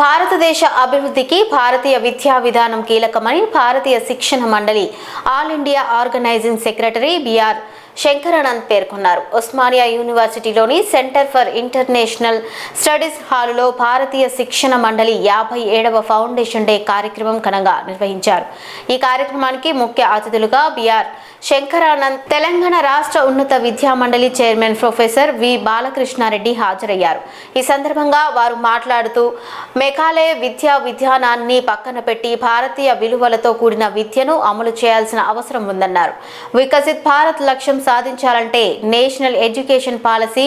భారతదేశ అభివృద్ధికి భారతీయ విద్యా విధానం కీలకమని భారతీయ శిక్షణ మండలి all India organising secretary BR Shankaranand పేర్కొన్నారు. ఉస్మానియా యూనివర్సిటీలోని సెంటర్ ఫర్ ఇంటర్నేషనల్ స్టడీస్ హాలులో భారతీయ శిక్షణ మండలి 57వ ఫౌండేషన్ డే కార్యక్రమం ఘనంగా నిర్వహించారు. ఈ కార్యక్రమానికి ముఖ్య అతిథులుగా బిఆర్ శంకరానంద్, తెలంగాణ రాష్ట్ర ఉన్నత విద్యా మండలి చైర్మన్ ప్రొఫెసర్ వి బాలకృష్ణారెడ్డి హాజరయ్యారు. ఈ సందర్భంగా వారు మాట్లాడుతూ మేఘాలయ విద్యా విధానాన్ని పక్కన పెట్టి భారతీయ విలువలతో కూడిన విద్యను అమలు చేయాల్సిన అవసరం ఉందన్నారు. వికసిత్ భారత్ లక్ష్యం సాధించాలంటే నేషనల్ ఎడ్యుకేషన్ పాలసీ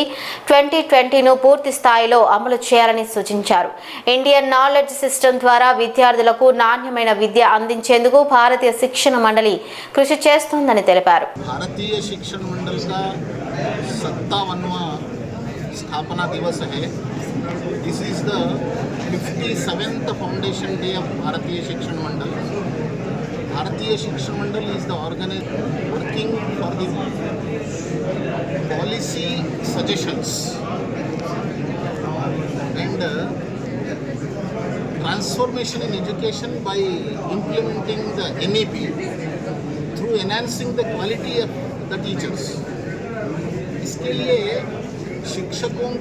2020ను పూర్తి స్థాయిలో అమలు చేయాలని సూచించారు. ఇండియన్ నాలెడ్జ్ సిస్టమ్ ద్వారా విద్యార్థులకు నాణ్యమైన విద్య అందించేందుకు భారతీయ శిక్షణ మండలి కృషి చేస్తోందని తెలిపారు. भारतीय शिक्षण मंडल का 57वां स्थापना दिवस है. This is the 57th foundation day of भारतीय शिक्षण मंडल. भारतीय शिक्षण मंडल is the organization working for the policy suggestions and transformation in education by implementing the NEP through enhancing the quality of the teachers. इसके लिए शिक्षकों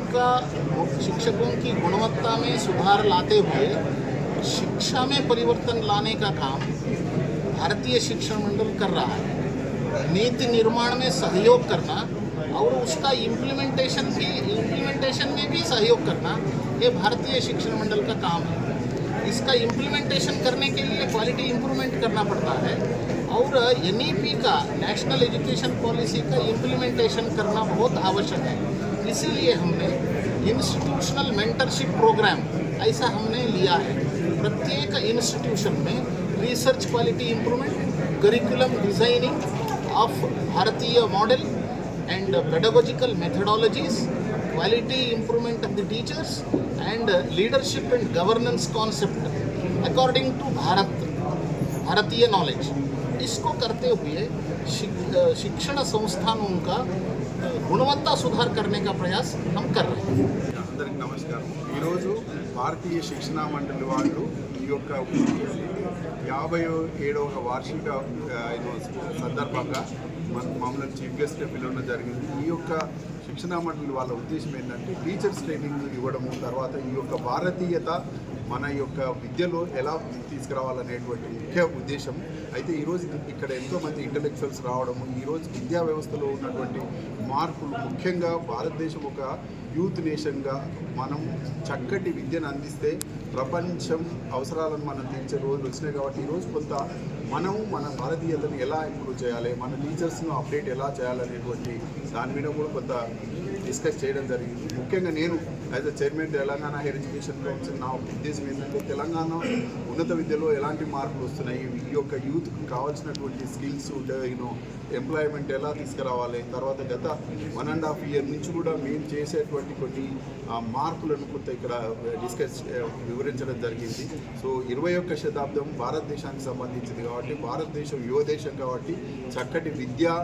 की गुणवत्ता में सुधार लाते हुए शिक्षा में परिवर्तन लाने का काम भारतीय शिक्षण मंडल कर रहा है. नीति निर्माण में सहयोग करना और उसका इम्प्लीमेंटेशन में भी सहयोग करना ये भारतीय शिक्षण मंडल का काम है. इसका इम्प्लीमेंटेशन करने के लिए क्वालिटी इम्प्रूवमेंट करना पड़ता है और NEP का नेशनल एजुकेशन पॉलिसी का इम्प्लीमेंटेशन करना बहुत आवश्यक है. इसीलिए हमने इंस्टीट्यूशनल मेंटरशिप प्रोग्राम ऐसा हमने लिया है. प्रत्येक इंस्टीट्यूशन में research quality improvement, curriculum designing of भारतीय model and pedagogical methodologies, quality improvement of the teachers and leadership and governance concept according to भारतीय नॉलेज. इसको करते हुए शिक्षण संस्थानों का गुणवत्ता सुधार करने का प्रयास हम कर रहे हैं. అందరికీ నమస్కారం. ఈరోజు భారతీయ శిక్షణ మండలి వాళ్ళు ఈ యొక్క 57వ వార్షిక సందర్భంగా మమ్మల్ని చీఫ్ గెస్ట్గా పిలవడం జరిగింది. ఈ యొక్క శిక్షణ మండలి వాళ్ళ ఉద్దేశం ఏంటంటే టీచర్స్ ట్రైనింగ్ ఇవ్వడము, తర్వాత ఈ యొక్క భారతీయత మన యొక్క విద్యలో ఎలా తీసుకురావాలనేటువంటి ముఖ్య ఉద్దేశం. అయితే ఈరోజు ఇక్కడ ఎంతోమంది ఇంటలెక్చువల్స్ రావడము, ఈరోజు విద్యా వ్యవస్థలో ఉన్నటువంటి మార్పులు, ముఖ్యంగా భారతదేశం ఒక యూత్ నేషన్గా మనం చక్కటి విద్యను అందిస్తే ప్రపంచం అవసరాలను మనం తీర్చే రోజులు వచ్చినాయి. కాబట్టి ఈరోజు కొంత మన భారతీయతను ఎలా ఇంప్రూవ్ చేయాలి, మన టీచర్స్ను అప్డేట్ ఎలా చేయాలనేటువంటి దాని మీద కూడా కొంత డిస్కస్ చేయడం జరిగింది. ముఖ్యంగా నేను as a chairman Telangana higher education council నా ఉద్దేశం ఏంటంటే తెలంగాణ ఉన్నత విద్యలో ఎలాంటి మార్పులు వస్తున్నాయి, ఈ యొక్క యూత్కి కావాల్సినటువంటి స్కిల్స్ ఎంప్లాయ్మెంట్ ఎలా తీసుకురావాలి, తర్వాత గత 1.5 year నుంచి కూడా మేము చేసేటువంటి కొన్ని మార్పులను కొంత ఇక్కడ వివరించడం జరిగింది. సో 21వ శతాబ్దం భారతదేశానికి సంబంధించింది కాబట్టి, భారతదేశం యువ దేశం కాబట్టి చక్కటి విద్యా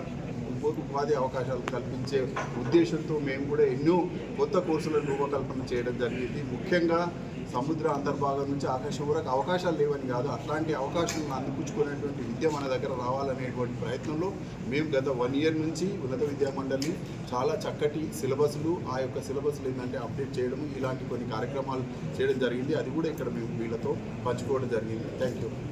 ఉపాధి అవకాశాలు కల్పించే ఉద్దేశంతో మేము కూడా ఎన్నో కొత్త కోర్సులను రూపకల్పన చేయడం జరిగింది. ముఖ్యంగా సముద్ర అంతర్భాగం నుంచి ఆకాశం వరకు అవకాశాలు లేవని కాదు, అట్లాంటి అవకాశాలను అందిపుచ్చుకునేటువంటి విద్య మన దగ్గర రావాలనేటువంటి ప్రయత్నంలో మేము గత 1 year నుంచి ఉన్నత విద్యా మండలి చాలా చక్కటి సిలబస్లు, ఆ యొక్క సిలబస్లు ఏంటంటే అప్డేట్ చేయడం, ఇలాంటి కొన్ని కార్యక్రమాలు చేయడం జరిగింది. అది కూడా ఇక్కడ మేము వీళ్ళతో పంచుకోవడం జరిగింది. Thank you.